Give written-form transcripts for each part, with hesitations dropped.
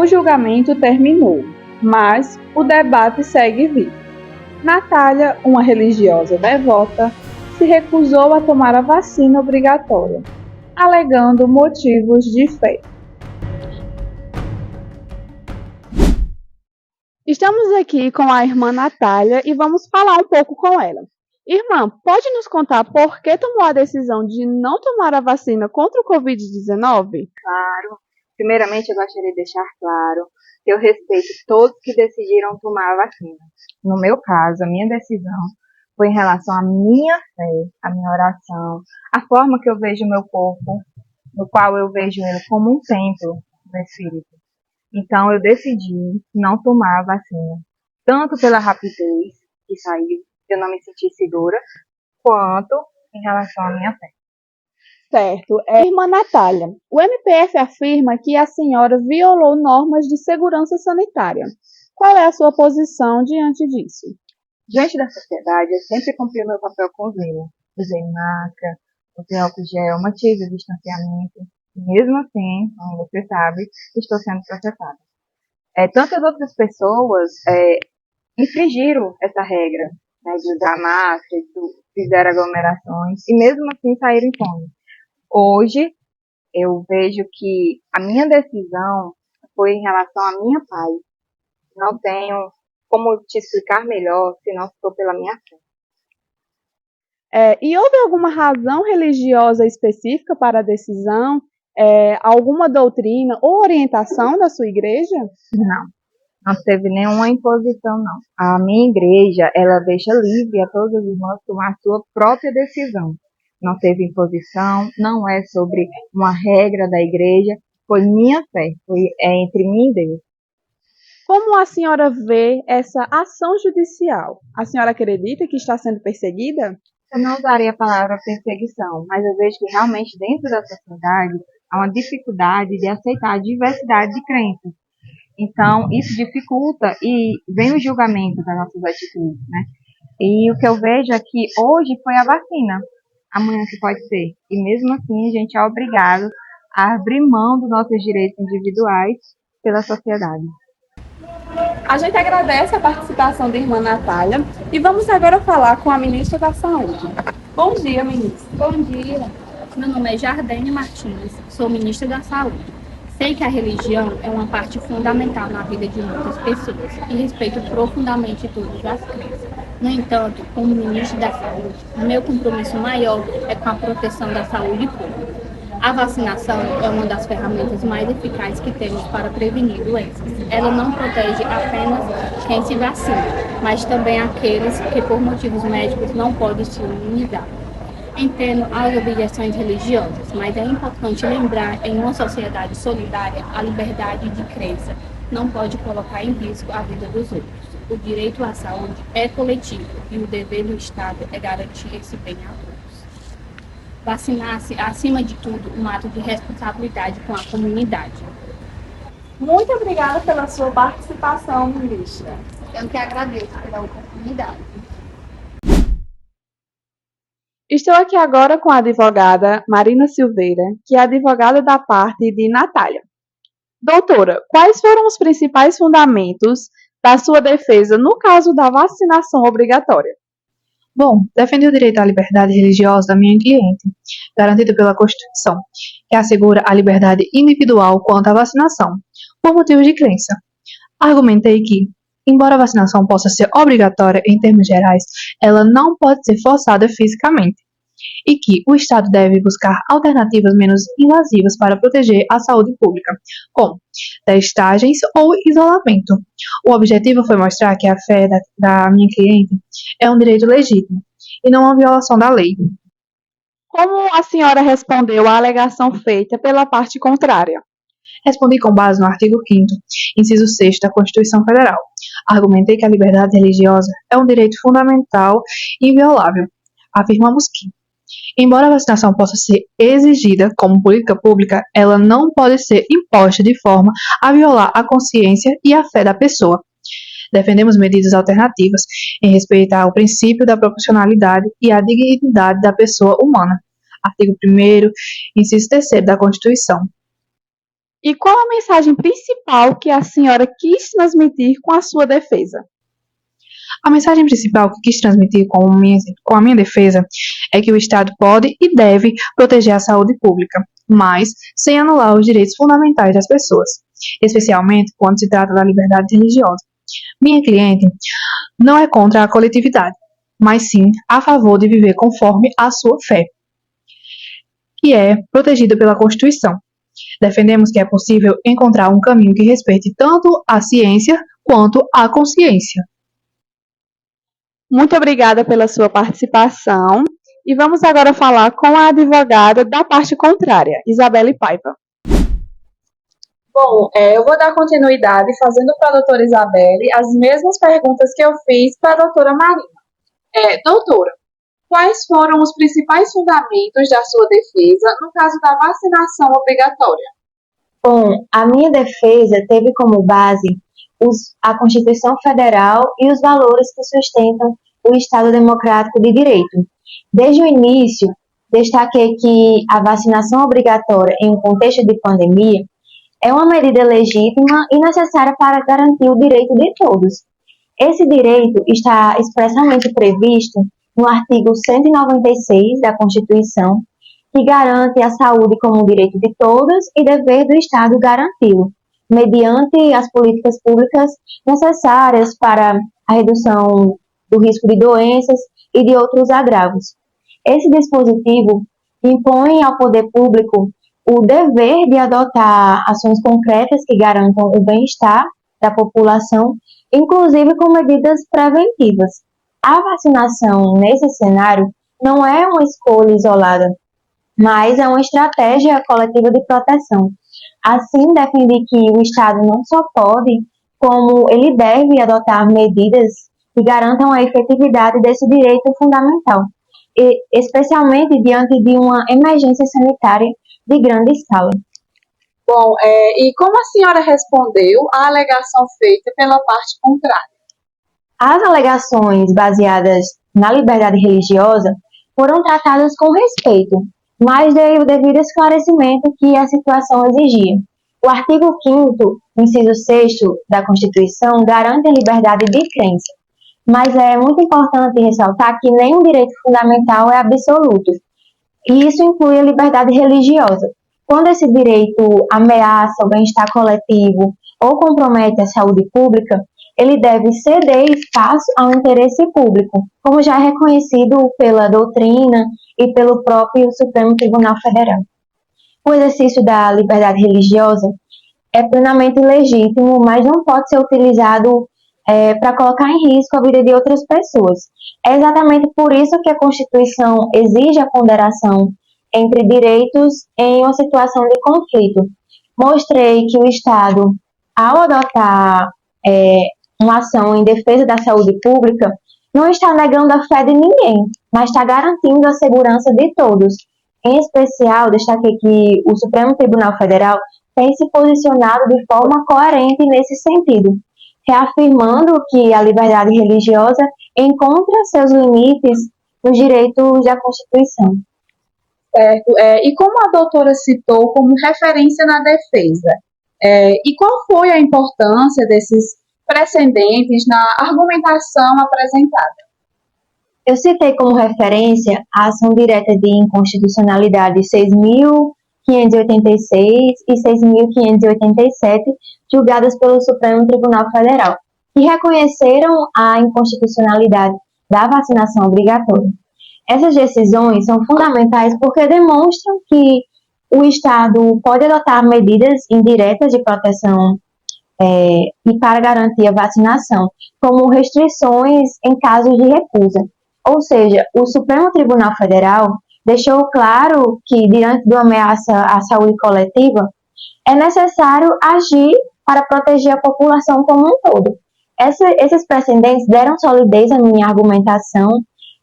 julgamento terminou, mas o debate segue vivo. Natália, uma religiosa devota, se recusou a tomar a vacina obrigatória, alegando motivos de fé. Estamos aqui com a irmã Natália e vamos falar um pouco com ela. Irmã, pode nos contar por que tomou a decisão de não tomar a vacina contra o Covid-19? Claro. Primeiramente, eu gostaria de deixar claro que eu respeito todos que decidiram tomar a vacina. No meu caso, a minha decisão foi em relação à minha fé, à minha oração, a forma que eu vejo o meu corpo, no qual eu vejo ele como um templo do Espírito. Então, eu decidi não tomar a vacina, tanto pela rapidez que saiu, eu não me senti segura, quanto em relação à minha fé. Certo. Irmã Natália, o MPF afirma que a senhora violou normas de segurança sanitária. Qual é a sua posição diante disso? Diante da sociedade, eu sempre cumpri o meu papel com zelo. Usei máscara, usei álcool gel, mantive o distanciamento. E mesmo assim, como você sabe, estou sendo processada. Tantas outras pessoas infringiram essa regra, né, de usar máscara, fizeram aglomerações e mesmo assim saíram impondo. Hoje, eu vejo que a minha decisão foi em relação à minha paz. Não tenho como te explicar melhor se não for pela minha fé. E houve alguma razão religiosa específica para a decisão? Alguma doutrina ou orientação da sua igreja? Não teve nenhuma imposição, não. A minha igreja, ela deixa livre a todos os irmãos tomar a sua própria decisão. Não teve imposição, não é sobre uma regra da igreja, foi minha fé, foi entre mim e Deus. Como a senhora vê essa ação judicial? A senhora acredita que está sendo perseguida? Eu não usaria a palavra perseguição, mas eu vejo que realmente dentro da sociedade há uma dificuldade de aceitar a diversidade de crenças. Então, isso dificulta e vem o julgamento das nossas atitudes, né? E o que eu vejo é que hoje foi a vacina, amanhã que pode ser. E mesmo assim, a gente é obrigado a abrir mão dos nossos direitos individuais pela sociedade. A gente agradece a participação da irmã Natália e vamos agora falar com a ministra da Saúde. Bom dia, ministra. Bom dia. Meu nome é Jardene Martins, sou ministra da Saúde. Sei que a religião é uma parte fundamental na vida de muitas pessoas e respeito profundamente todas as crenças. No entanto, como ministra da Saúde, meu compromisso maior é com a proteção da saúde pública. A vacinação é uma das ferramentas mais eficazes que temos para prevenir doenças. Ela não protege apenas quem se vacina, mas também aqueles que, por motivos médicos, não podem se imunizar. Entendo as objeções religiosas, mas é importante lembrar, em uma sociedade solidária, a liberdade de crença não pode colocar em risco a vida dos outros. O direito à saúde é coletivo e o dever do Estado é garantir esse bem a todos. Vacinar-se, acima de tudo, um ato de responsabilidade com a comunidade. Muito obrigada pela sua participação, ministra. Eu que agradeço pela oportunidade. Estou aqui agora com a advogada Marina Silveira, que é advogada da parte de Natália. Doutora, quais foram os principais fundamentos da sua defesa no caso da vacinação obrigatória? Bom, defendi o direito à liberdade religiosa da minha cliente, garantido pela Constituição, que assegura a liberdade individual quanto à vacinação, por motivos de crença. Argumentei que, embora a vacinação possa ser obrigatória em termos gerais, ela não pode ser forçada fisicamente, e que o Estado deve buscar alternativas menos invasivas para proteger a saúde pública, como testagens ou isolamento. O objetivo foi mostrar que a fé da minha cliente é um direito legítimo e não uma violação da lei. Como a senhora respondeu à alegação feita pela parte contrária? Respondi com base no artigo 5º, inciso 6 da Constituição Federal. Argumentei que a liberdade religiosa é um direito fundamental e inviolável. Afirmamos que, embora a vacinação possa ser exigida como política pública, ela não pode ser imposta de forma a violar a consciência e a fé da pessoa. Defendemos medidas alternativas em respeitar o princípio da proporcionalidade e a dignidade da pessoa humana. Artigo 1º, inciso 3º da Constituição. E qual a mensagem principal que a senhora quis transmitir com a sua defesa? A mensagem principal que quis transmitir com a minha defesa é que o Estado pode e deve proteger a saúde pública, mas sem anular os direitos fundamentais das pessoas, especialmente quando se trata da liberdade religiosa. Minha cliente não é contra a coletividade, mas sim a favor de viver conforme a sua fé, que é protegida pela Constituição. Defendemos que é possível encontrar um caminho que respeite tanto a ciência quanto a consciência. Muito obrigada pela sua participação. E vamos agora falar com a advogada da parte contrária, Isabelle Paiva. Bom, eu vou dar continuidade fazendo para a doutora Isabelle as mesmas perguntas que eu fiz para a doutora Marina. Doutora, quais foram os principais fundamentos da sua defesa no caso da vacinação obrigatória? Bom, a minha defesa teve como base a Constituição Federal e os valores que sustentam o Estado Democrático de Direito. Desde o início, destaquei que a vacinação obrigatória em um contexto de pandemia é uma medida legítima e necessária para garantir o direito de todos. Esse direito está expressamente previsto no artigo 196 da Constituição, que garante a saúde como direito de todos e dever do Estado garanti-lo, mediante as políticas públicas necessárias para a redução do risco de doenças e de outros agravos. Esse dispositivo impõe ao poder público o dever de adotar ações concretas que garantam o bem-estar da população, inclusive com medidas preventivas. A vacinação, nesse cenário, não é uma escolha isolada, mas é uma estratégia coletiva de proteção. Assim, defendi que o Estado não só pode, como ele deve adotar medidas que garantam a efetividade desse direito fundamental, especialmente diante de uma emergência sanitária de grande escala. Bom, e como a senhora respondeu à alegação feita pela parte contrária? As alegações baseadas na liberdade religiosa foram tratadas com respeito, mas dei o devido esclarecimento que a situação exigia. O artigo 5º, inciso 6º da Constituição garante a liberdade de crença, mas é muito importante ressaltar que nenhum direito fundamental é absoluto, e isso inclui a liberdade religiosa. Quando esse direito ameaça o bem-estar coletivo ou compromete a saúde pública, ele deve ceder espaço ao interesse público, como já é reconhecido pela doutrina e pelo próprio Supremo Tribunal Federal. O exercício da liberdade religiosa é plenamente legítimo, mas não pode ser utilizado para colocar em risco a vida de outras pessoas. É exatamente por isso que a Constituição exige a ponderação entre direitos em uma situação de conflito. Mostrei que o Estado, ao adotar uma ação em defesa da saúde pública, não está negando a fé de ninguém, mas está garantindo a segurança de todos. Em especial, destaquei que o Supremo Tribunal Federal tem se posicionado de forma coerente nesse sentido, reafirmando que a liberdade religiosa encontra seus limites nos direitos da Constituição. Certo. E como a doutora citou como referência na defesa, e qual foi a importância desses precedentes na argumentação apresentada? Eu citei como referência a ação direta de inconstitucionalidade 6.586 e 6.587, julgadas pelo Supremo Tribunal Federal, que reconheceram a inconstitucionalidade da vacinação obrigatória. Essas decisões são fundamentais porque demonstram que o Estado pode adotar medidas indiretas de proteção e para garantir a vacinação, como restrições em casos de recusa. Ou seja, o Supremo Tribunal Federal deixou claro que, diante de uma ameaça à saúde coletiva, é necessário agir para proteger a população como um todo. Esses precedentes deram solidez à minha argumentação,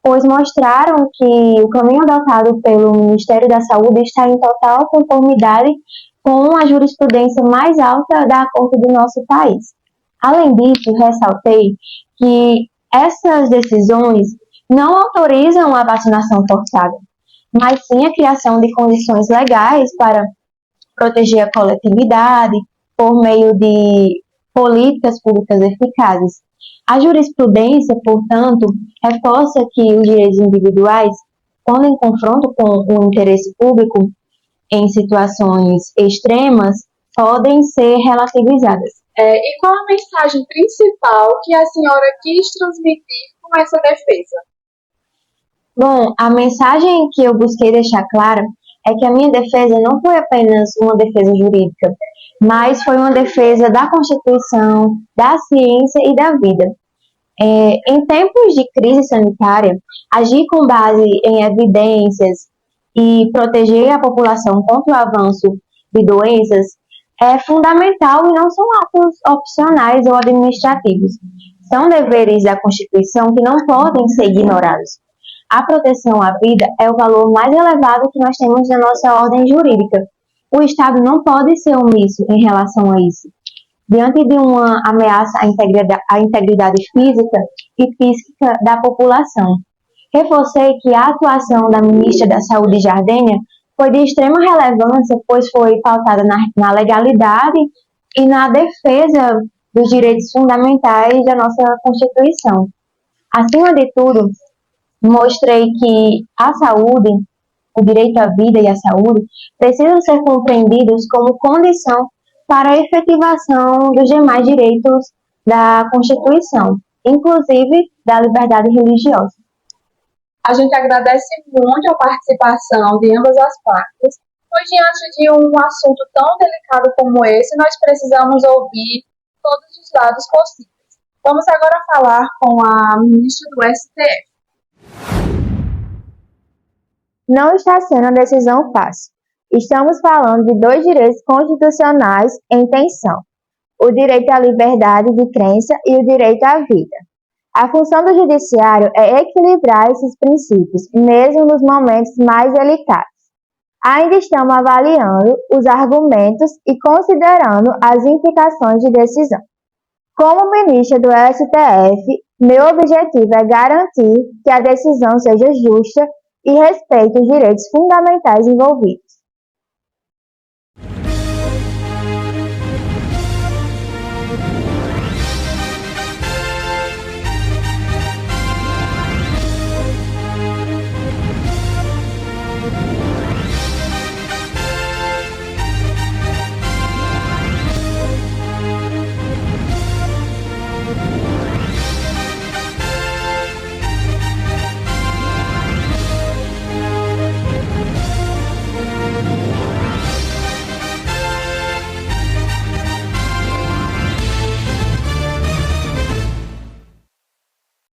pois mostraram que o caminho adotado pelo Ministério da Saúde está em total conformidade com a jurisprudência mais alta da Corte do nosso país. Além disso, ressaltei que essas decisões não autorizam a vacinação forçada, mas sim a criação de condições legais para proteger a coletividade por meio de políticas públicas eficazes. A jurisprudência, portanto, reforça que os direitos individuais, quando em confronto com o interesse público em situações extremas, podem ser relativizadas. E qual a mensagem principal que a senhora quis transmitir com essa defesa? Bom, a mensagem que eu busquei deixar clara é que a minha defesa não foi apenas uma defesa jurídica, mas foi uma defesa da Constituição, da ciência e da vida. Em tempos de crise sanitária, agir com base em evidências e proteger a população contra o avanço de doenças é fundamental e não são atos opcionais ou administrativos. São deveres da Constituição que não podem ser ignorados. A proteção à vida é o valor mais elevado que nós temos na nossa ordem jurídica. O Estado não pode ser omisso em relação a isso. Diante de uma ameaça à integridade física e psíquica da população. Reforcei que a atuação da ministra da Saúde, Jardênia, foi de extrema relevância, pois foi pautada na legalidade e na defesa dos direitos fundamentais da nossa Constituição. Acima de tudo, mostrei que a saúde, o direito à vida e à saúde, precisam ser compreendidos como condição para a efetivação dos demais direitos da Constituição, inclusive da liberdade religiosa. A gente agradece muito a participação de ambas as partes, pois diante de um assunto tão delicado como esse, nós precisamos ouvir todos os lados possíveis. Vamos agora falar com a ministra do STF. Não está sendo uma decisão fácil. Estamos falando de dois direitos constitucionais em tensão: o direito à liberdade de crença e o direito à vida. A função do judiciário é equilibrar esses princípios, mesmo nos momentos mais delicados. Ainda estamos avaliando os argumentos e considerando as implicações de decisão. Como ministra do STF, meu objetivo é garantir que a decisão seja justa e respeite os direitos fundamentais envolvidos.